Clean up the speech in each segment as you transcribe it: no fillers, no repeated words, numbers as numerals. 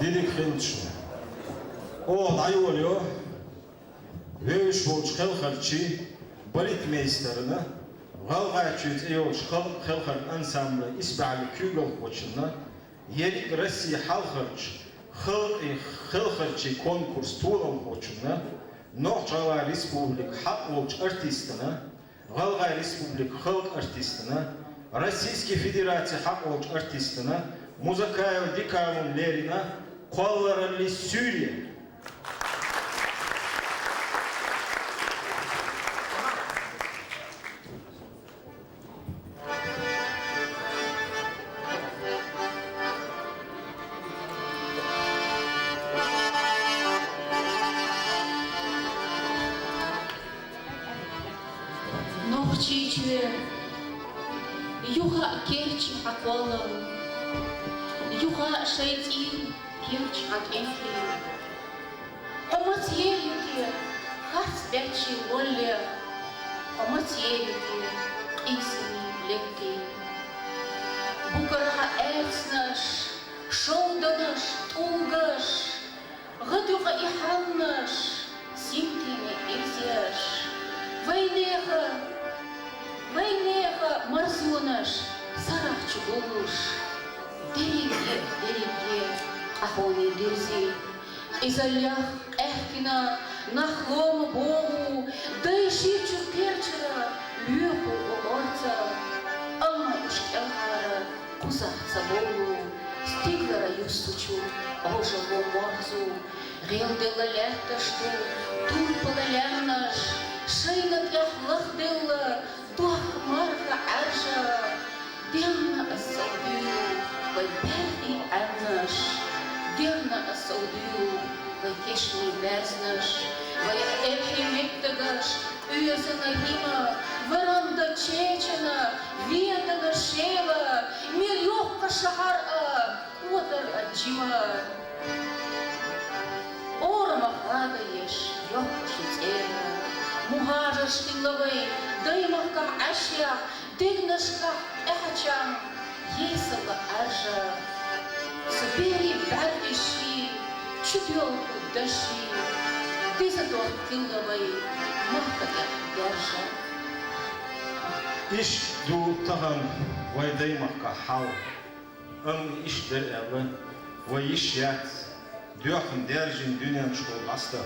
Dedik xelçine. O dayı oluyor. Ve üç bolç xelxarçı balitmeisterine Galgayçı eyolç xelxar ansamblı isbali kügol koçuna Yerik Россия xelxarçı konkurs tuğlal koçuna Nohçala Respublik hak bolç artistine Galgay Respublik halk artistine Российский Федерация hak bolç artistine Muzakayev Dikavun Lerina Kollarali Suriye Nohçiçi Yuha kerçi hakollam Yuha şeyti kerçi hakenki Omat yeliti Has beçi volle Omat yeliti Isini lekti Bukaraha ersnaş Şoldanış Tulgaş Gıduğa ihannaş Simtini izyaş Войнеха марзонаш, сарахчы болуш, дереге, ахоне дерзи, изалях эхкина, нахлому богу, да и шивчу перчера, лёху орца, алма ушкелхара, кузахца болу, стиглара юстучу, ожаво морзу, гелдела лехташту, турпала лянаш, شينك يخلق دلا ضخ مرة عشا دلنا السوديو والباقي عناش دلنا السوديو ويكشني بازناش ويحتاجي مكتغاش ويزنا هيما وراندا تشيچنا ويدنا شيلا مليوخ شهرا وطر الجيما أورما خادا يش يوكشي تينا Muharrar şkillavay, daymaqqa aşya, degnaşqa ehçam, yesava aja, saberi bardişi, çüdyol daşi, dizador killavay, mahkaga gerşa. İş du tahan vay daymaqqa hal, iş der evi, vay iş yat, düyaqın derjin dünyan şkol bastı.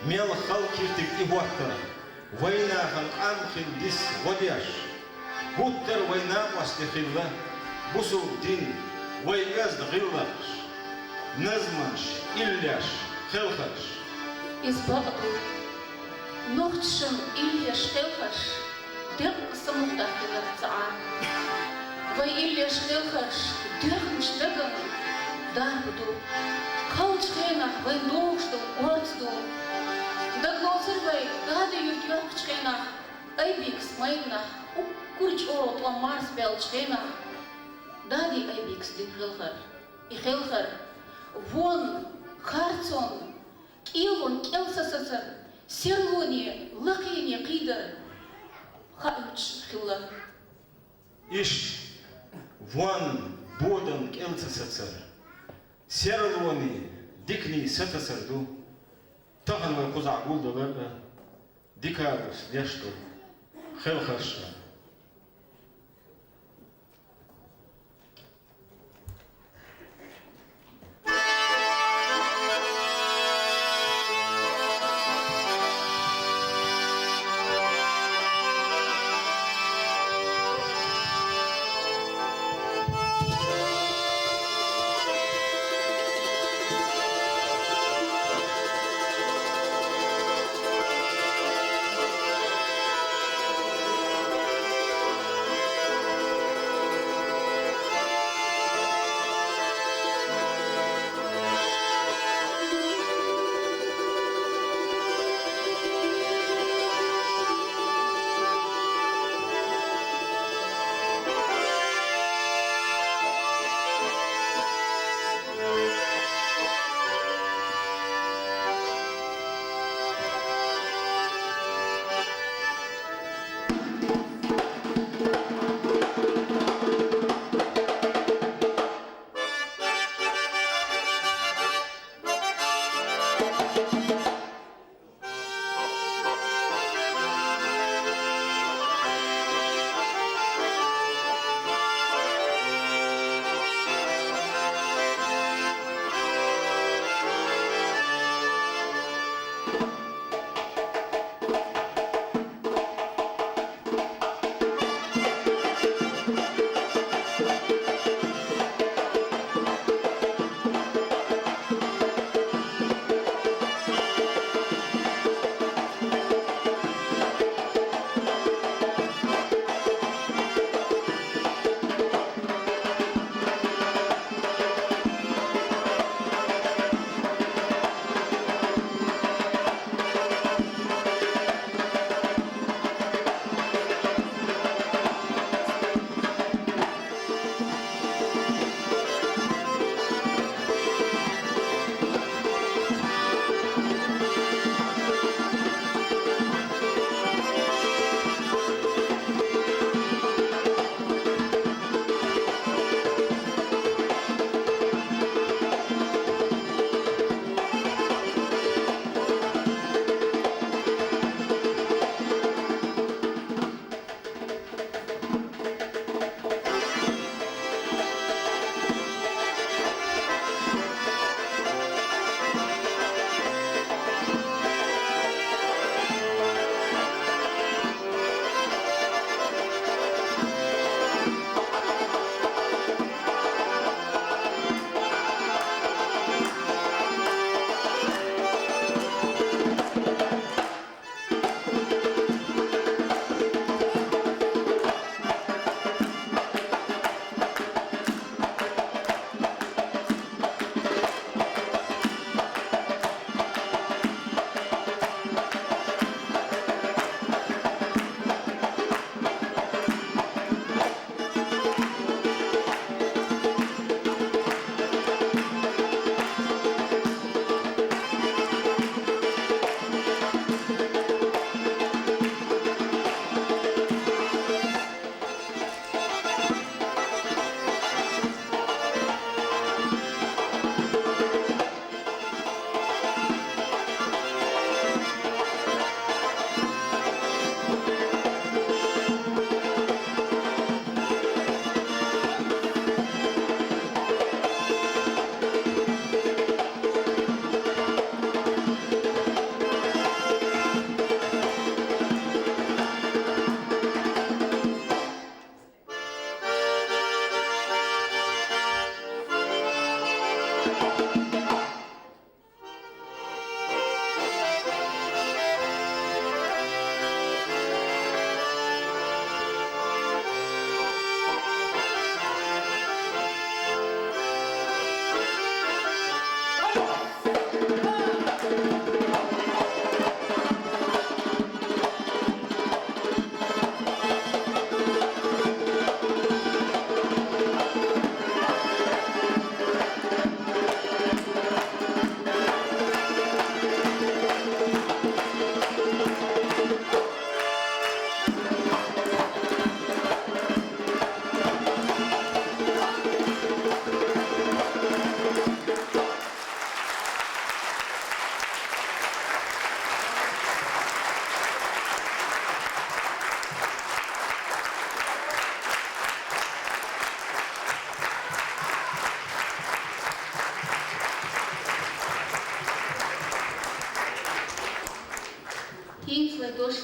Мел халкиртик и воттер, война хан амхин дис водяш, буттер война пастихилла, бусу дин, войгаз дгиллаш, назмаш, ильяш, хелхаш. Избаду, нохтшим ильяш хелхаш, дерг самухдахилар цаан. Вай ильяш хелхаш, дергн штаган, дарбду, калчхенах, вай нохшту, орцду, Даглозырвай, гады юртьёк чхенах, айбикс майгнах, уккурч орот ва марс бел чхенах. Дади айбикс дик хелхар, и хелхар, вон, харцон, килон, келсасасар, серлони, лакини, кидар, хауч хилла. Иш, вон, бодан, келсасасар, серлони, дикни, сатасарду, Tahan ve kuzağı buldular, dikarız, yaşlı, xelxarşlar.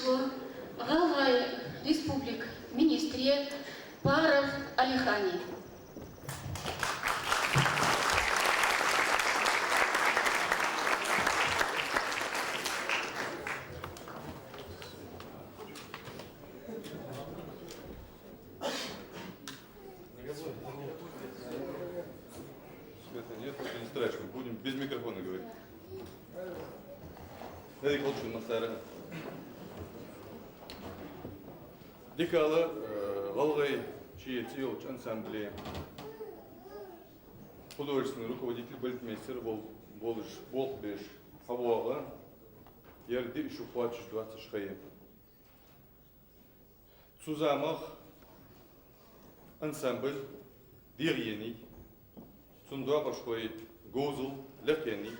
пришло Галгай Республик министре Паров Алихани. Света нет, это не страшно, будем без микрофона говорить. Эдик Олчин Масара. Дикала, Галгай, Чиетилч, ансамбле. Художественный руководитель, балетмейстер, Болбеш, Хавуала. Ярди еще плачешь 20 шхаем. Цузамах, ансамбль, Дирьений. Цундуа башкой Гозул, Лекени.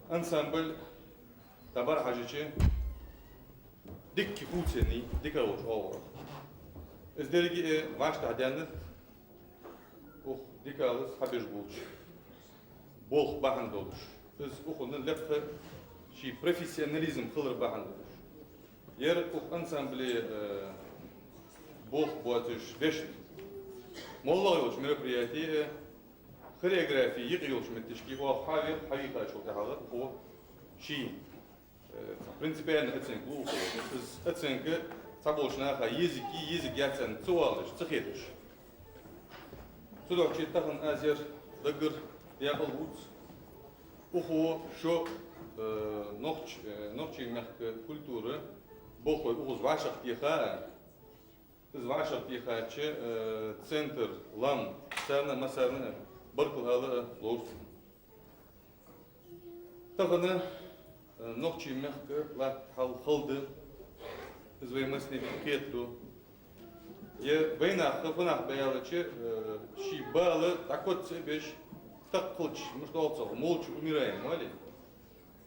Ансамбль Табар Хажичи Дикки Фуцени, Дикароч Овра. Издерги ваш тадянет Ух, Дикалыс Хабиш Булч. Болх Бахандолш. Из Ухунен Лепха Ши профессионализм Хылр Бахандолш. Ер Ух ансамбле Болх Буатыш Вешт. Моллагович мероприятие хореографии يقيلش متشكي هو حقيقة شو تهذا هو شيء принципиально оценку هو بس оценка صابوشنا خا يزك ياتن سوالش تخيلش تدور شيء تخن أزير دقر ياقل ووت وهو شو نوتش مخ كولتورة بوخو وغز واشق تيخا واشق تيخا شيء центр لام سرنا مسرنا بركل هذا لوس. تغنى نوتشي مخك لا خلد زي مسني كيترو يه بينا خفنا بيالچه شي باله такот беш таколч муштолцо молч умираем мали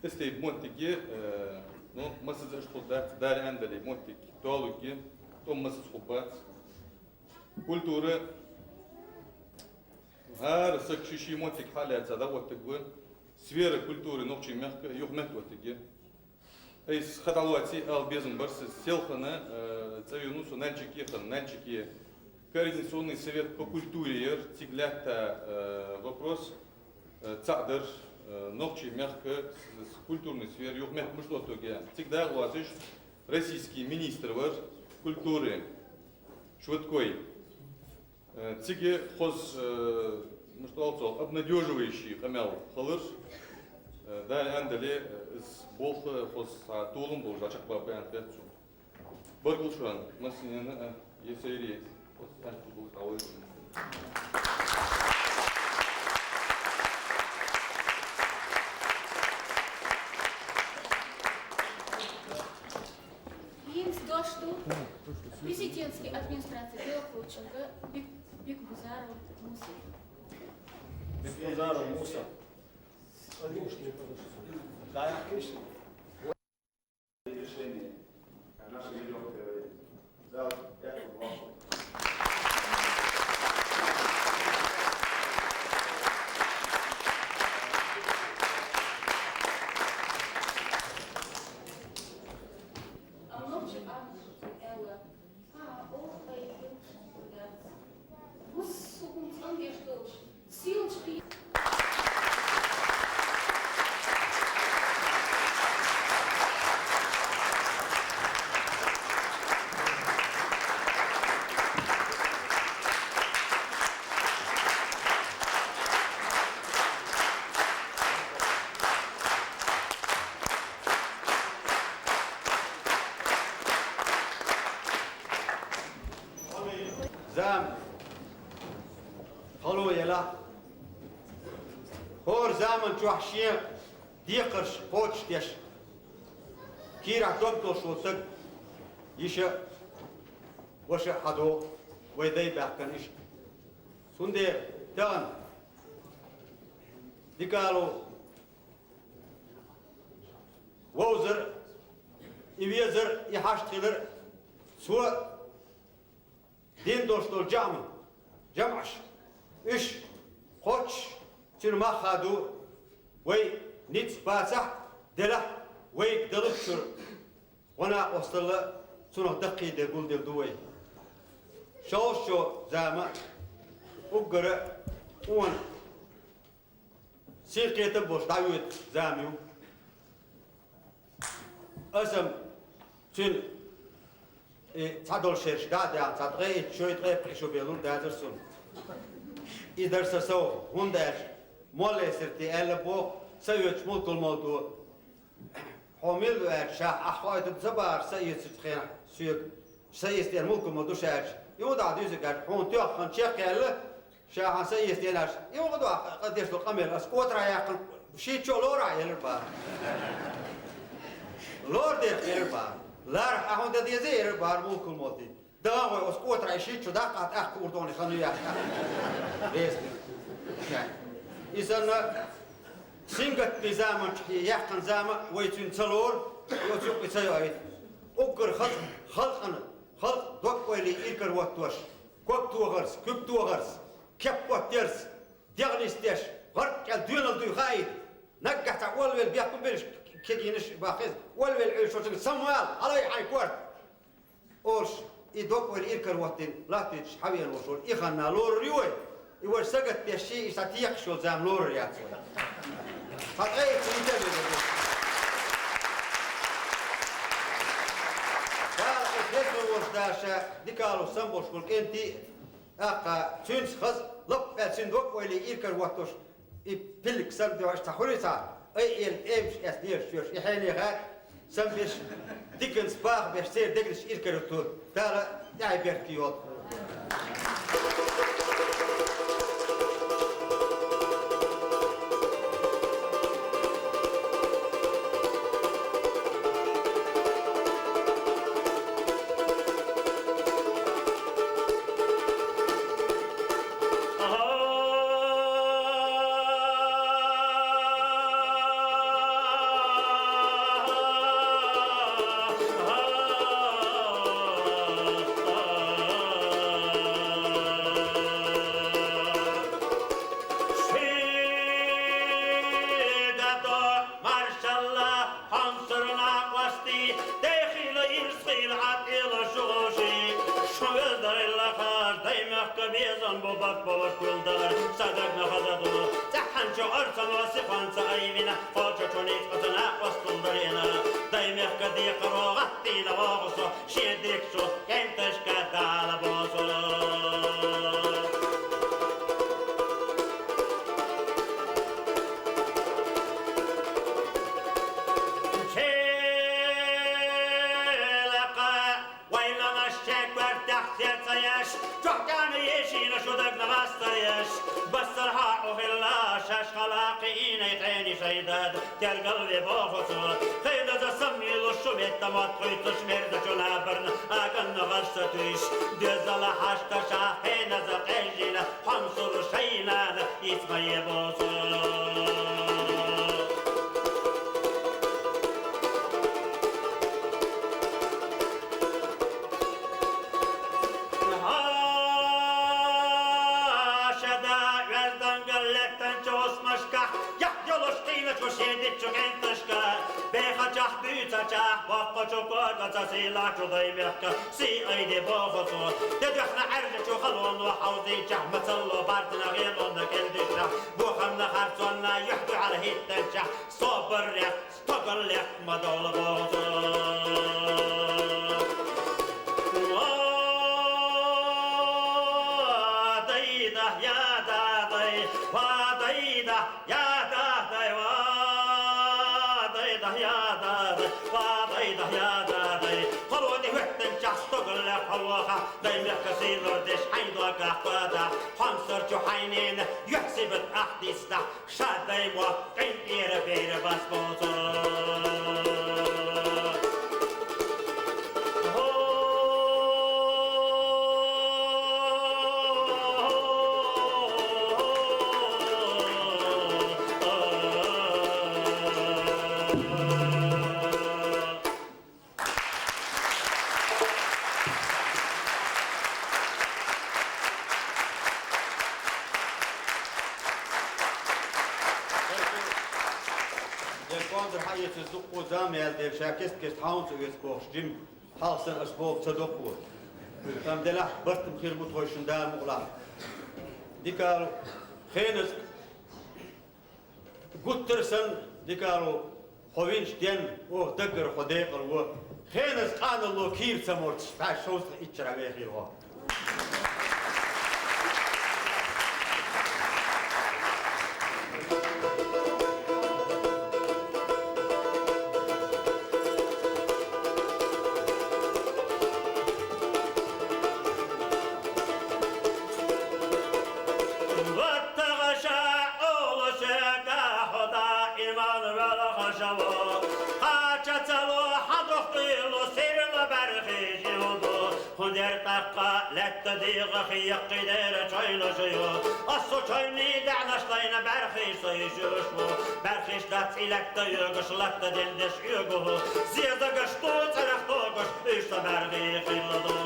тесте монтиге ну масыз что дар андали монтик толуки то масыз хубат культура هار سكشي موتك حالات هذا وتقول سفير كультуры نوتشي مخك يوم وتقول أي خطواتي албезм برس سيلخنا تسوينوسو нальчики координационный совет по культуре тиглята вопрос цадр нوتشي мягко с культурной сферы юг мягко мы что тоге всегда гласишь российский министр культуры швидкой Тиги хоз, что обнадеживающий хамел халыр, да, андали с болха хоз тулум был жачак бабы антецу. Баргулшан, масинина, есерии, хоз анту был халыр. Президентской администрации Белокрученко Бекбузаров Муса. Бекбузаров Муса. Да, конечно. Решение. Наша веревка. Да, это ваше. زام قالوا يلا هور زامن توحشيه ديقرش قوتش تيش كيرا توبتو شوتك يشا وشا حدو ويدي باكنش سندي تان دي قالوا ووزر يبيزر يحاشتغر سوى دين دوستو جمعش إيش خوش تنما خادو وي نيت باسح دلا وي دلبشر ona ostalı sunak dakki de gul de duay şo zama uggara on sirkete boş davet zamiu asam tün tadol şerşda da tadgı şöyle şu belun dazırsun İderse so hundar molle sirti elle bu sayıç mutul modu hamil ve şah ahayt zabar sayıç tıkıya suyuk sayıç der mutul modu şer yoda düzger hon tiyah kan çekelle şah sayıç derler yoda qadis bu kamel askotra yakın şey çolora yelir ba lord der ba lar ahon da dizer ba mutul modu daha o askotra şey çoda kat ak urdoni xanu ya resmi İnsanlar singat bir zaman yakın zaman veytün çalor yok bir sayı okur halk dokkoyli ilker vaktuş kop tuğars küp tuğars kep vakters diagnostiş var gel düğünü duy hayır nakata olvel biyakun bir keginiş bakız olvel şosun samuel alay haykort oş idokkoyli ilker vaktin latiç haviyen oşur ihanna lor riyoy يقول سقط بشيء يستطيع شو زاملور يا أخوي. فقاية تنتبه لده. قال إخوة ورداشة ديكالو سامبوش كل كنتي أقا تونس خز لب السندوق ويلي إيركر وقتوش يبلك سام دواش تحوليسا أي إمش أسنير شوش يحيني غير سام بيش ديكنس باغ بيش سير ديكنس إيركر التور تالا داعي بيركيوت. Quando hayırsız o zaman elde şakest haunts üyes boş jim halsın asbol sadoku. Tam delah bartım khirmut hoşunda muğla. Dikal xenes guttersen dikal hovinç den o dıgır hodekal o xenes qanallo kir samort fa şos içra vehir o. دقيقة خيق قدر شايل شيو أصو شايني دعنا شلاينا برخي سيشوشو برخيش دات إلك تيوغش لك تدندش يوغو زيادة قشتو ترختو قش إشتا برخي خيلدو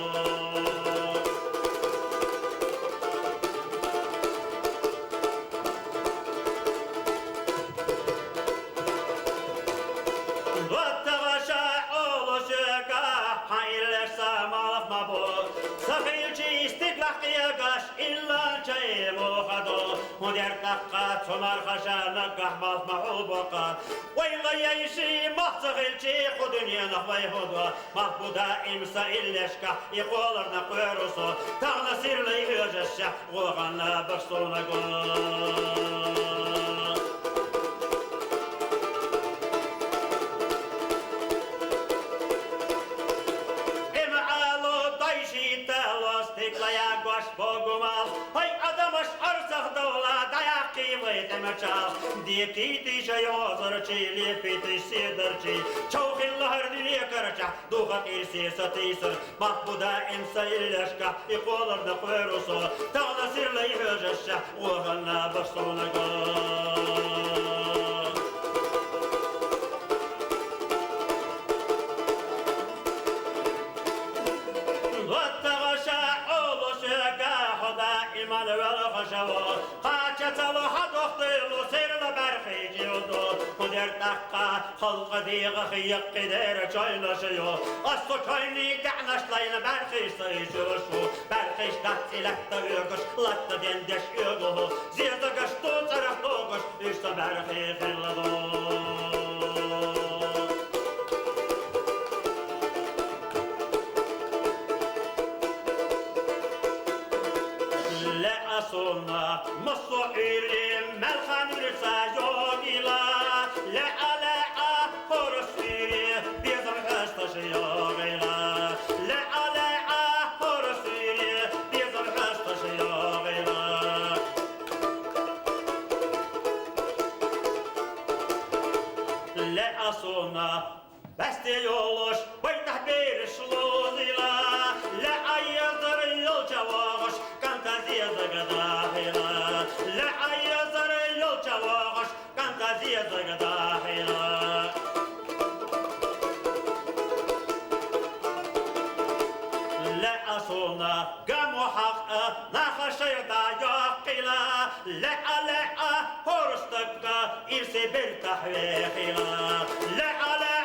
مدرتقات سمر خشانك أحبط محبوبك ويلا يشي محتغل شيخ دنيا نخوي هدوى محبودا إمسا إلشكا يقولرنا قيروسو تغنى سير لي هجشة وغنى بخصونا إمعالو دايشي تلوس تكلا يقوش بوغمال هاي أدمش أرسخ دولة مچال دیکی دیشه یازرچی لیپیتی سیدرچی چوخی لهر دیه کرچا دوخا قیرسی ستیسر محبودا امسا ایلشکا اقولر نقویروسو تغنا سیر لیهجشا وغنا بخصونگا واتغشا اولوشكا خدا ایمان والخشوا قاچتلو حدوختلو سيرنا برخي جيودو قدر تقا خلق ديغ خيق قدر چايلا شيو أصو چايني دعنش لين برخي سيشوشو برخيش دهتي لكتا يوغش لكتا دندش يوغو زيادة قشتو ترختو قش إشتا برخي خلدو صونا مصوحيري ملخان رسا يوغيلا لا لا هورسيري بيضم حستش يوغيلا لا لا هورسيري بيضم حستش يوغيلا لا صونا بستي يولوش بيتح بيرش لوزيلا لا يضر يلجواغش لا عيزر يلجواغش كانت زيزق داخلا لا أصونا قام حق نخشي دا يقلا لا لا هرستك إرسي بالتحويخلا لا لا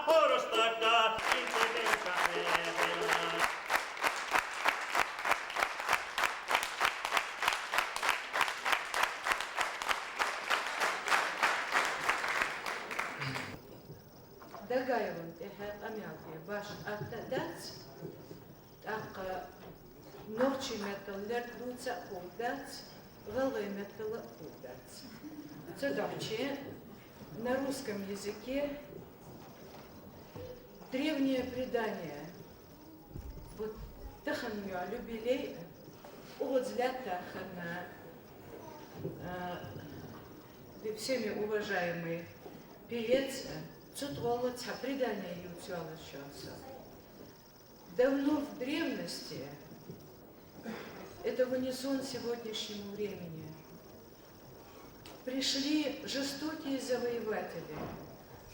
هرستك إرسي بالتحويخلا دقايقون إحنا أميابي باش أتدات أق نوتشي متل لرتوца кудат غلغي متل кудат. Задачи на русском языке древнее предание. Вот таханью любилей взгляд тахана всеми уважаемый певец. Цутволоца предание ютюалащался. Давно в древности, это в унисон сегодняшнему времени, пришли жестокие завоеватели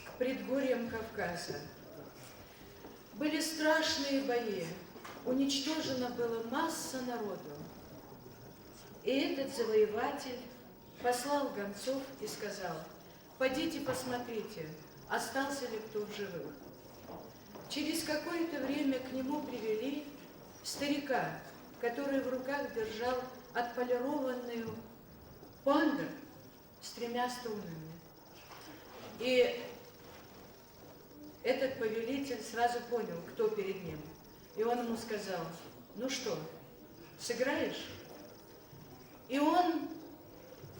к предгорьям Кавказа. Были страшные бои, уничтожена была масса народу. И этот завоеватель послал гонцов и сказал: Пойдите посмотрите, остался ли кто в живых. Через какое-то время к нему привели старика, который в руках держал отполированную панду с 3 струнами. И этот повелитель сразу понял, кто перед ним. И он ему сказал: ну что, сыграешь? И он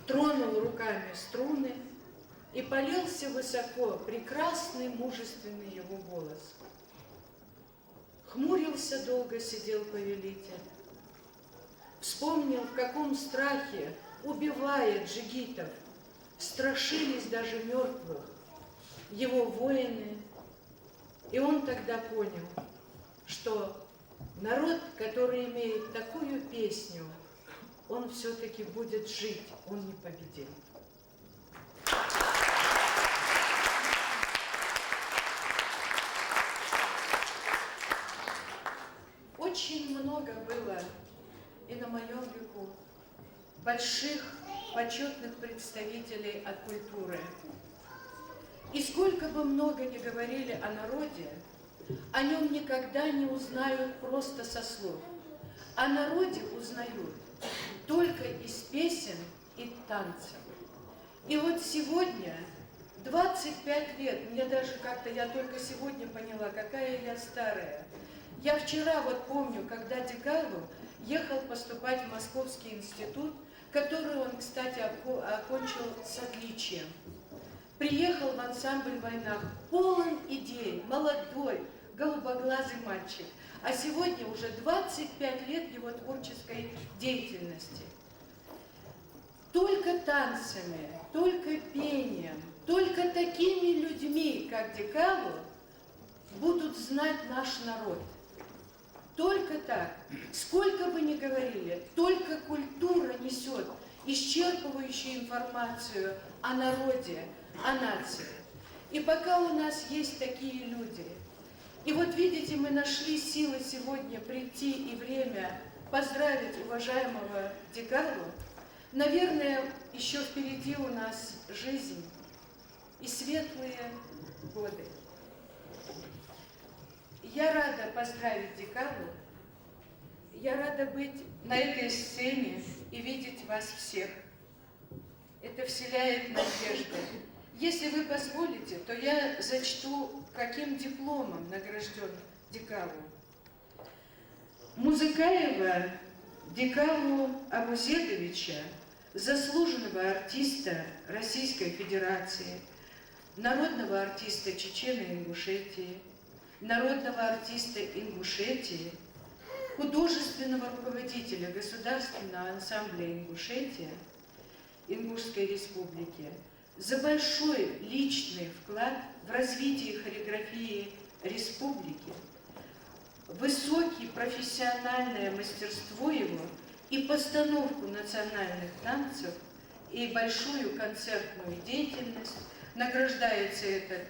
тронул руками струны, и полился высоко прекрасный, мужественный его голос. Хмурился долго, сидел повелитель. Вспомнил, в каком страхе, убивая джигитов, страшились даже мертвых его воины. И он тогда понял, что народ, который имеет такую песню, он все-таки будет жить, он не победил. Очень много было и на моем веку больших почетных представителей от культуры. И сколько бы много ни говорили о народе, о нем никогда не узнают просто со слов. О народе узнают только из песен и танцев. И вот сегодня, 25 лет, мне даже как-то, я только сегодня поняла, какая я старая. Я вчера вот помню, когда Дикало ехал поступать в Московский институт, который он, кстати, окончил с отличием. Приехал в ансамбль «Война», полон идей, молодой, голубоглазый мальчик. А сегодня уже 25 лет его творческой деятельности. Только танцами, только пением, только такими людьми, как Дикало, будут знать наш народ. Только так. Сколько бы ни говорили, только культура несет исчерпывающую информацию о народе, о нации. И пока у нас есть такие люди, и вот видите, мы нашли силы сегодня прийти и время поздравить уважаемого Дикало, наверное, еще впереди у нас жизнь и светлые годы. Я рада поздравить Дикало, я рада быть на этой сцене и видеть вас всех. Это вселяет надежду. Если вы позволите, то я зачту, каким дипломом награжден Дикало. Музыкаева Дикало Абузедовича, заслуженного артиста Российской Федерации, народного артиста Чечено-Ингушетии, народного артиста Ингушетии, художественного руководителя Государственного ансамбля Ингушетия Ингушской Республики за большой личный вклад в развитие хореографии республики, высокое профессиональное мастерство его и постановку национальных танцев и большую концертную деятельность. Награждается этот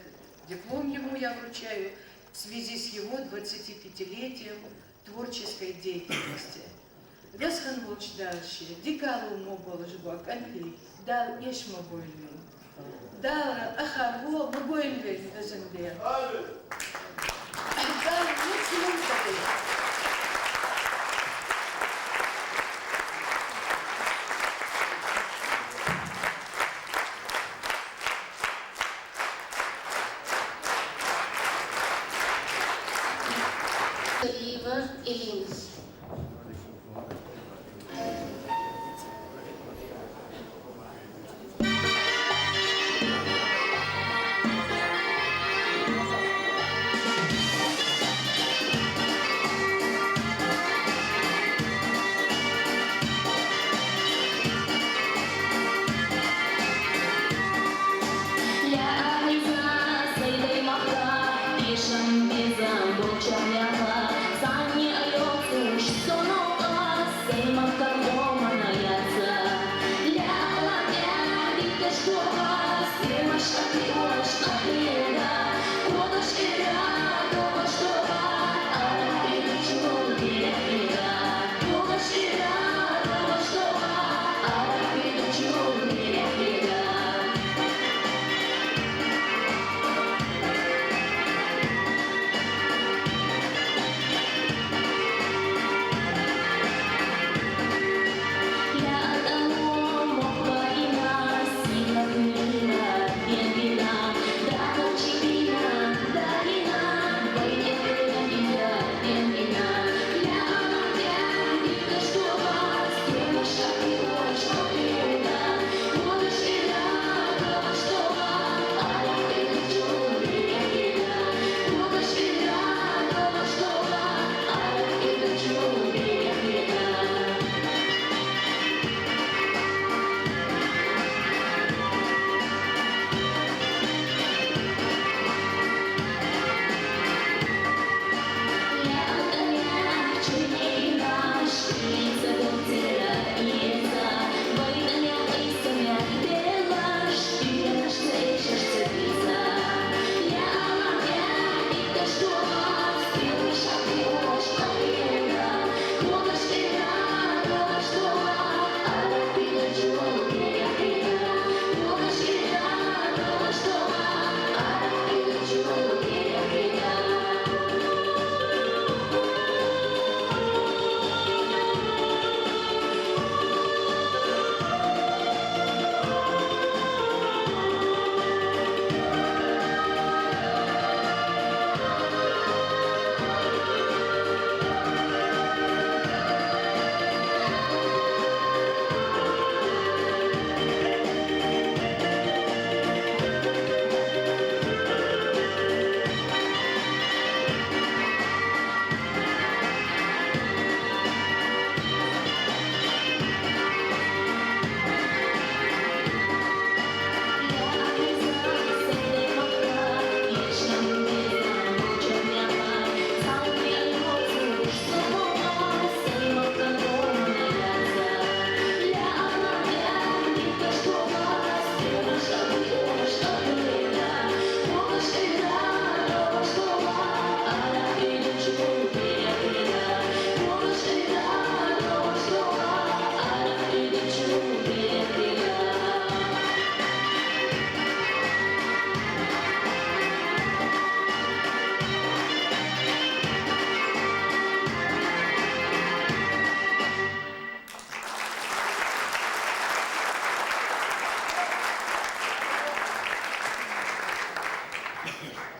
диплом, ему я вручаю, в связи с его 25-летием творческой деятельности. Гасхан Волч дальше, Дикало моболж бак, Анли, дал еш мобольный, дал ахарго мобольный дазенбер. Дал максимум такой. Алиева Элинс.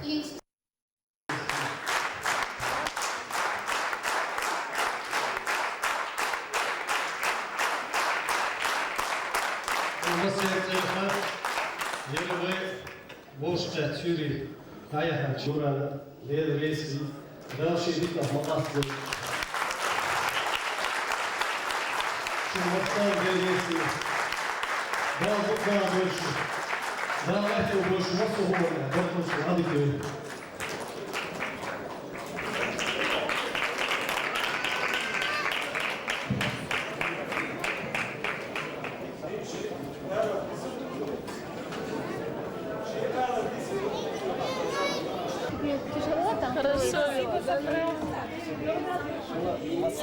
Есть Uluslararası Yeni ve Boşça Çürü Ayahan Çura Leyla Reysi Ravşedik Ahmakaslı Şubattan Reysi Dağ Boşu Dağ Ehte Boşu Nasıl Hoğla Bakmışı Hadi Köyü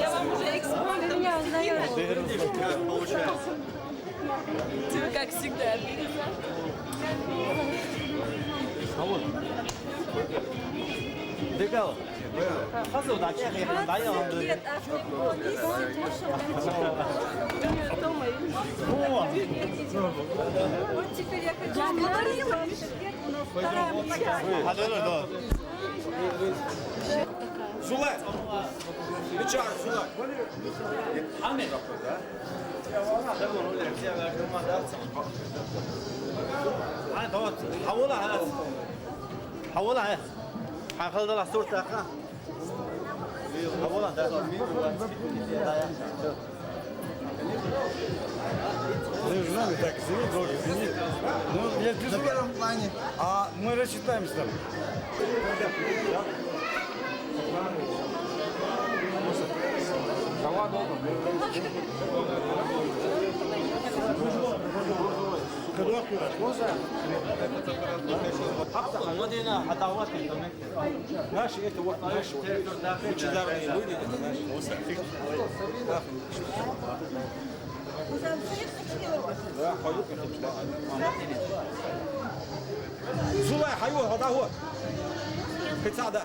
Я вам уже экспонтом не узнаю. Ты как всегда. Нет, а вот теперь я хочу говорила. Зулай! Бичар, Зулай! حولها حخلد له صورتك حولها Ну, я в первом плане, а мы рассчитаемся там. المدينة حدوات Наши это вот наши лучезарные люди, это наши. Да, поют как мечта. Зулай, хайо, вода вот. Пиццада.